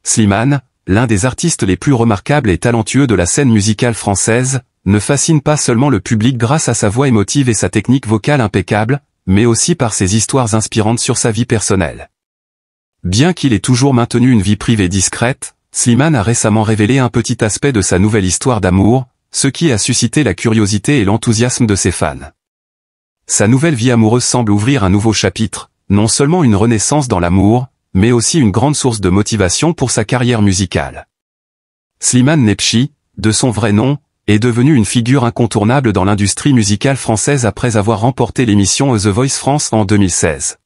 Slimane, l'un des artistes les plus remarquables et talentueux de la scène musicale française, ne fascine pas seulement le public grâce à sa voix émotive et sa technique vocale impeccable, mais aussi par ses histoires inspirantes sur sa vie personnelle. Bien qu'il ait toujours maintenu une vie privée discrète, Slimane a récemment révélé un petit aspect de sa nouvelle histoire d'amour, ce qui a suscité la curiosité et l'enthousiasme de ses fans. Sa nouvelle vie amoureuse semble ouvrir un nouveau chapitre, non seulement une renaissance dans l'amour, mais aussi une grande source de motivation pour sa carrière musicale. Slimane Nepchi, de son vrai nom, est devenu une figure incontournable dans l'industrie musicale française après avoir remporté l'émission The Voice France en 2016.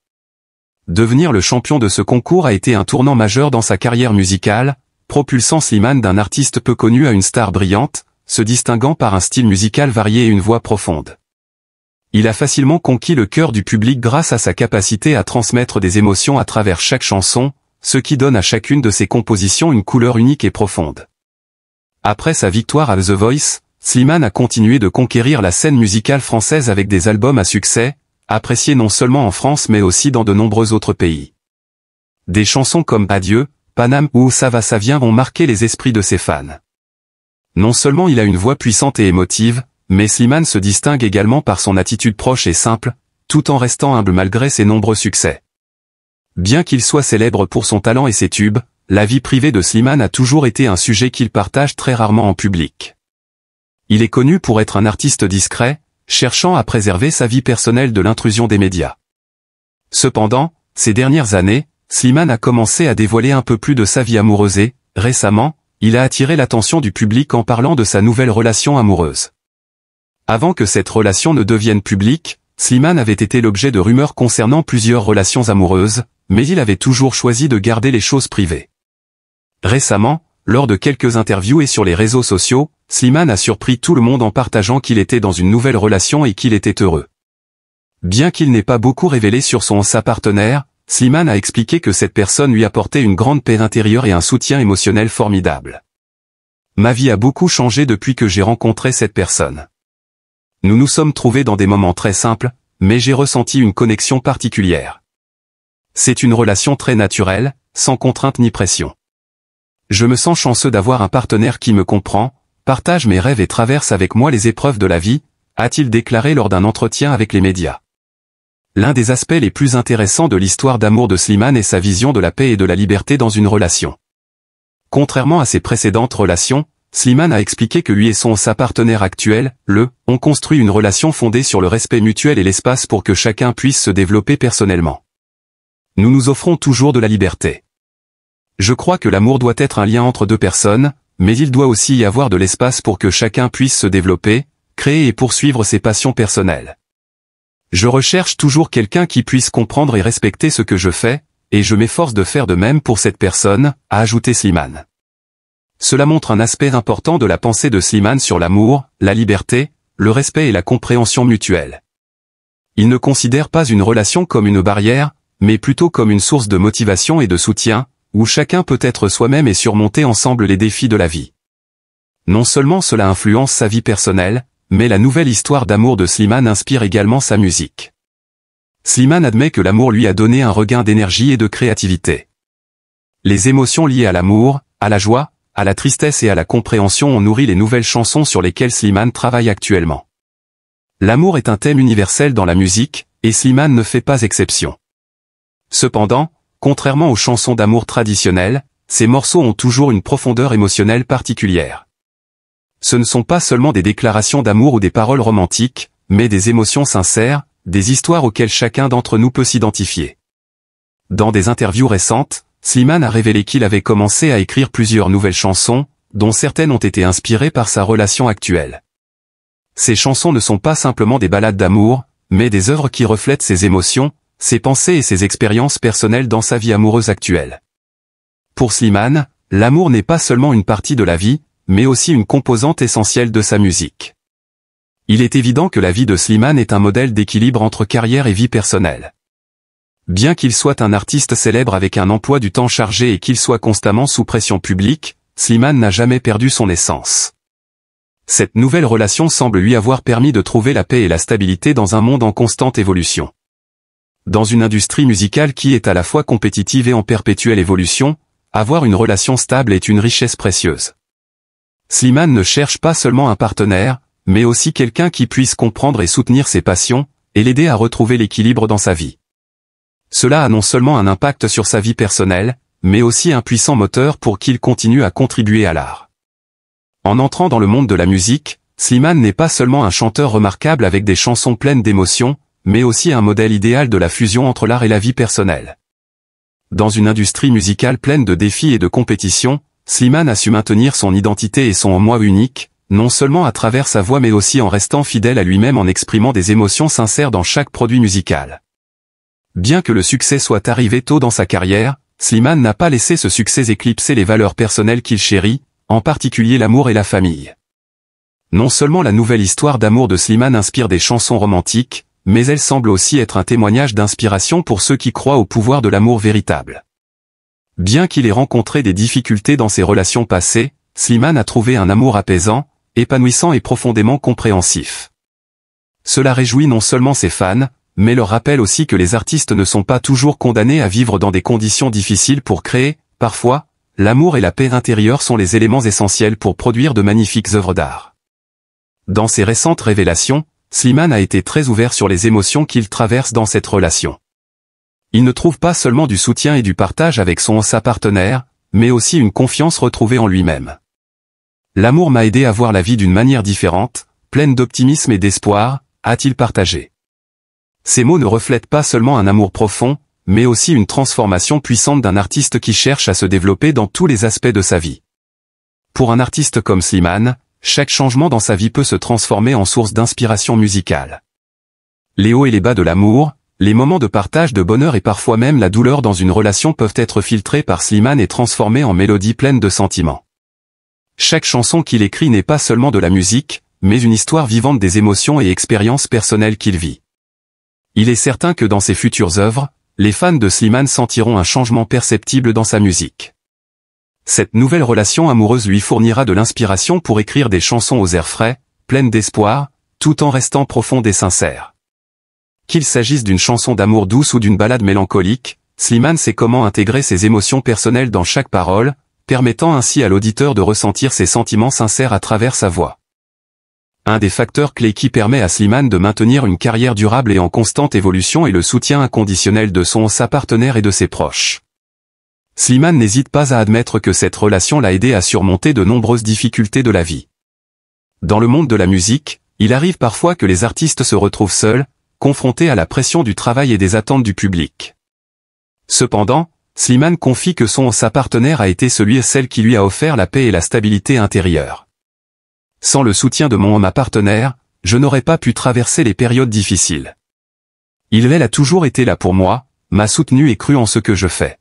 Devenir le champion de ce concours a été un tournant majeur dans sa carrière musicale, propulsant Slimane d'un artiste peu connu à une star brillante, se distinguant par un style musical varié et une voix profonde. Il a facilement conquis le cœur du public grâce à sa capacité à transmettre des émotions à travers chaque chanson, ce qui donne à chacune de ses compositions une couleur unique et profonde. Après sa victoire à The Voice, Slimane a continué de conquérir la scène musicale française avec des albums à succès, appréciés non seulement en France mais aussi dans de nombreux autres pays. Des chansons comme Adieu, Paname ou Ça va ça vient vont marquer les esprits de ses fans. Non seulement il a une voix puissante et émotive, mais Slimane se distingue également par son attitude proche et simple, tout en restant humble malgré ses nombreux succès. Bien qu'il soit célèbre pour son talent et ses tubes, la vie privée de Slimane a toujours été un sujet qu'il partage très rarement en public. Il est connu pour être un artiste discret, cherchant à préserver sa vie personnelle de l'intrusion des médias. Cependant, ces dernières années, Slimane a commencé à dévoiler un peu plus de sa vie amoureuse et, récemment, il a attiré l'attention du public en parlant de sa nouvelle relation amoureuse. Avant que cette relation ne devienne publique, Slimane avait été l'objet de rumeurs concernant plusieurs relations amoureuses, mais il avait toujours choisi de garder les choses privées. Récemment, lors de quelques interviews et sur les réseaux sociaux, Slimane a surpris tout le monde en partageant qu'il était dans une nouvelle relation et qu'il était heureux. Bien qu'il n'ait pas beaucoup révélé sur sa partenaire, Slimane a expliqué que cette personne lui apportait une grande paix intérieure et un soutien émotionnel formidable. Ma vie a beaucoup changé depuis que j'ai rencontré cette personne. Nous nous sommes trouvés dans des moments très simples, mais j'ai ressenti une connexion particulière. C'est une relation très naturelle, sans contrainte ni pression. Je me sens chanceux d'avoir un partenaire qui me comprend, partage mes rêves et traverse avec moi les épreuves de la vie, a-t-il déclaré lors d'un entretien avec les médias. L'un des aspects les plus intéressants de l'histoire d'amour de Slimane est sa vision de la paix et de la liberté dans une relation. Contrairement à ses précédentes relations, Slimane a expliqué que lui et sa partenaire actuelle, ont construit une relation fondée sur le respect mutuel et l'espace pour que chacun puisse se développer personnellement. Nous nous offrons toujours de la liberté. Je crois que l'amour doit être un lien entre deux personnes, mais il doit aussi y avoir de l'espace pour que chacun puisse se développer, créer et poursuivre ses passions personnelles. Je recherche toujours quelqu'un qui puisse comprendre et respecter ce que je fais, et je m'efforce de faire de même pour cette personne, a ajouté Slimane. Cela montre un aspect important de la pensée de Slimane sur l'amour, la liberté, le respect et la compréhension mutuelle. Il ne considère pas une relation comme une barrière, mais plutôt comme une source de motivation et de soutien, où chacun peut être soi-même et surmonter ensemble les défis de la vie. Non seulement cela influence sa vie personnelle, mais la nouvelle histoire d'amour de Slimane inspire également sa musique. Slimane admet que l'amour lui a donné un regain d'énergie et de créativité. Les émotions liées à l'amour, à la joie, à la tristesse et à la compréhension ont nourri les nouvelles chansons sur lesquelles Slimane travaille actuellement. L'amour est un thème universel dans la musique, et Slimane ne fait pas exception. Cependant, contrairement aux chansons d'amour traditionnelles, ces morceaux ont toujours une profondeur émotionnelle particulière. Ce ne sont pas seulement des déclarations d'amour ou des paroles romantiques, mais des émotions sincères, des histoires auxquelles chacun d'entre nous peut s'identifier. Dans des interviews récentes, Slimane a révélé qu'il avait commencé à écrire plusieurs nouvelles chansons, dont certaines ont été inspirées par sa relation actuelle. Ces chansons ne sont pas simplement des ballades d'amour, mais des œuvres qui reflètent ses émotions, ses pensées et ses expériences personnelles dans sa vie amoureuse actuelle. Pour Slimane, l'amour n'est pas seulement une partie de la vie, mais aussi une composante essentielle de sa musique. Il est évident que la vie de Slimane est un modèle d'équilibre entre carrière et vie personnelle. Bien qu'il soit un artiste célèbre avec un emploi du temps chargé et qu'il soit constamment sous pression publique, Slimane n'a jamais perdu son essence. Cette nouvelle relation semble lui avoir permis de trouver la paix et la stabilité dans un monde en constante évolution. Dans une industrie musicale qui est à la fois compétitive et en perpétuelle évolution, avoir une relation stable est une richesse précieuse. Slimane ne cherche pas seulement un partenaire, mais aussi quelqu'un qui puisse comprendre et soutenir ses passions, et l'aider à retrouver l'équilibre dans sa vie. Cela a non seulement un impact sur sa vie personnelle, mais aussi un puissant moteur pour qu'il continue à contribuer à l'art. En entrant dans le monde de la musique, Slimane n'est pas seulement un chanteur remarquable avec des chansons pleines d'émotions, mais aussi un modèle idéal de la fusion entre l'art et la vie personnelle. Dans une industrie musicale pleine de défis et de compétition, Slimane a su maintenir son identité et son moi unique, non seulement à travers sa voix mais aussi en restant fidèle à lui-même en exprimant des émotions sincères dans chaque produit musical. Bien que le succès soit arrivé tôt dans sa carrière, Slimane n'a pas laissé ce succès éclipser les valeurs personnelles qu'il chérit, en particulier l'amour et la famille. Non seulement la nouvelle histoire d'amour de Slimane inspire des chansons romantiques, mais elle semble aussi être un témoignage d'inspiration pour ceux qui croient au pouvoir de l'amour véritable. Bien qu'il ait rencontré des difficultés dans ses relations passées, Slimane a trouvé un amour apaisant, épanouissant et profondément compréhensif. Cela réjouit non seulement ses fans, mais leur rappelle aussi que les artistes ne sont pas toujours condamnés à vivre dans des conditions difficiles pour créer, parfois, l'amour et la paix intérieure sont les éléments essentiels pour produire de magnifiques œuvres d'art. Dans ses récentes révélations, Slimane a été très ouvert sur les émotions qu'il traverse dans cette relation. Il ne trouve pas seulement du soutien et du partage avec sa partenaire, mais aussi une confiance retrouvée en lui-même. L'amour m'a aidé à voir la vie d'une manière différente, pleine d'optimisme et d'espoir, a-t-il partagé. Ces mots ne reflètent pas seulement un amour profond, mais aussi une transformation puissante d'un artiste qui cherche à se développer dans tous les aspects de sa vie. Pour un artiste comme Slimane, chaque changement dans sa vie peut se transformer en source d'inspiration musicale. Les hauts et les bas de l'amour, les moments de partage de bonheur et parfois même la douleur dans une relation peuvent être filtrés par Slimane et transformés en mélodies pleines de sentiments. Chaque chanson qu'il écrit n'est pas seulement de la musique, mais une histoire vivante des émotions et expériences personnelles qu'il vit. Il est certain que dans ses futures œuvres, les fans de Slimane sentiront un changement perceptible dans sa musique. Cette nouvelle relation amoureuse lui fournira de l'inspiration pour écrire des chansons aux airs frais, pleines d'espoir, tout en restant profondes et sincères. Qu'il s'agisse d'une chanson d'amour douce ou d'une ballade mélancolique, Slimane sait comment intégrer ses émotions personnelles dans chaque parole, permettant ainsi à l'auditeur de ressentir ses sentiments sincères à travers sa voix. Un des facteurs clés qui permet à Slimane de maintenir une carrière durable et en constante évolution est le soutien inconditionnel de sa partenaire et de ses proches. Slimane n'hésite pas à admettre que cette relation l'a aidé à surmonter de nombreuses difficultés de la vie. Dans le monde de la musique, il arrive parfois que les artistes se retrouvent seuls, confrontés à la pression du travail et des attentes du public. Cependant, Slimane confie que sa partenaire a été celle qui lui a offert la paix et la stabilité intérieure. Sans le soutien de ma partenaire, je n'aurais pas pu traverser les périodes difficiles. Elle a toujours été là pour moi, m'a soutenu et cru en ce que je fais.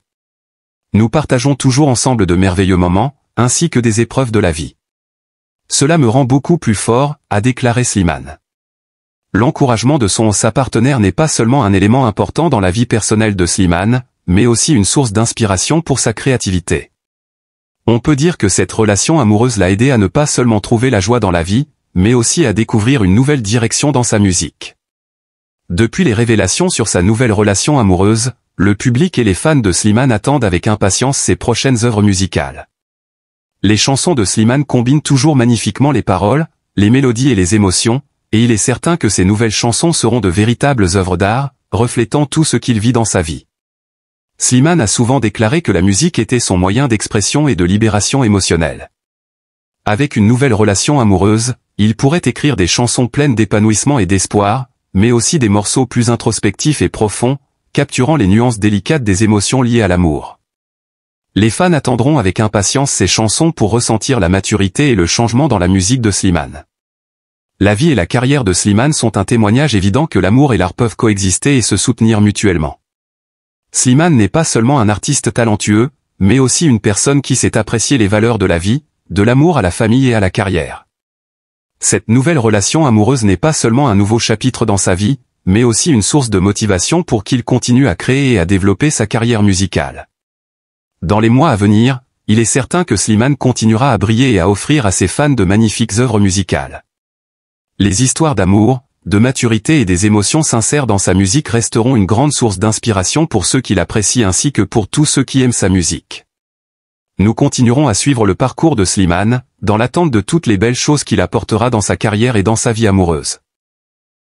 Nous partageons toujours ensemble de merveilleux moments, ainsi que des épreuves de la vie. Cela me rend beaucoup plus fort, a déclaré Slimane. L'encouragement de sa partenaire n'est pas seulement un élément important dans la vie personnelle de Slimane, mais aussi une source d'inspiration pour sa créativité. On peut dire que cette relation amoureuse l'a aidé à ne pas seulement trouver la joie dans la vie, mais aussi à découvrir une nouvelle direction dans sa musique. Depuis les révélations sur sa nouvelle relation amoureuse, le public et les fans de Slimane attendent avec impatience ses prochaines œuvres musicales. Les chansons de Slimane combinent toujours magnifiquement les paroles, les mélodies et les émotions, et il est certain que ces nouvelles chansons seront de véritables œuvres d'art, reflétant tout ce qu'il vit dans sa vie. Slimane a souvent déclaré que la musique était son moyen d'expression et de libération émotionnelle. Avec une nouvelle relation amoureuse, il pourrait écrire des chansons pleines d'épanouissement et d'espoir, mais aussi des morceaux plus introspectifs et profonds, capturant les nuances délicates des émotions liées à l'amour. Les fans attendront avec impatience ces chansons pour ressentir la maturité et le changement dans la musique de Slimane. La vie et la carrière de Slimane sont un témoignage évident que l'amour et l'art peuvent coexister et se soutenir mutuellement. Slimane n'est pas seulement un artiste talentueux, mais aussi une personne qui sait apprécier les valeurs de la vie, de l'amour à la famille et à la carrière. Cette nouvelle relation amoureuse n'est pas seulement un nouveau chapitre dans sa vie, mais aussi une source de motivation pour qu'il continue à créer et à développer sa carrière musicale. Dans les mois à venir, il est certain que Slimane continuera à briller et à offrir à ses fans de magnifiques œuvres musicales. Les histoires d'amour, de maturité et des émotions sincères dans sa musique resteront une grande source d'inspiration pour ceux qui l'apprécient ainsi que pour tous ceux qui aiment sa musique. Nous continuerons à suivre le parcours de Slimane, dans l'attente de toutes les belles choses qu'il apportera dans sa carrière et dans sa vie amoureuse.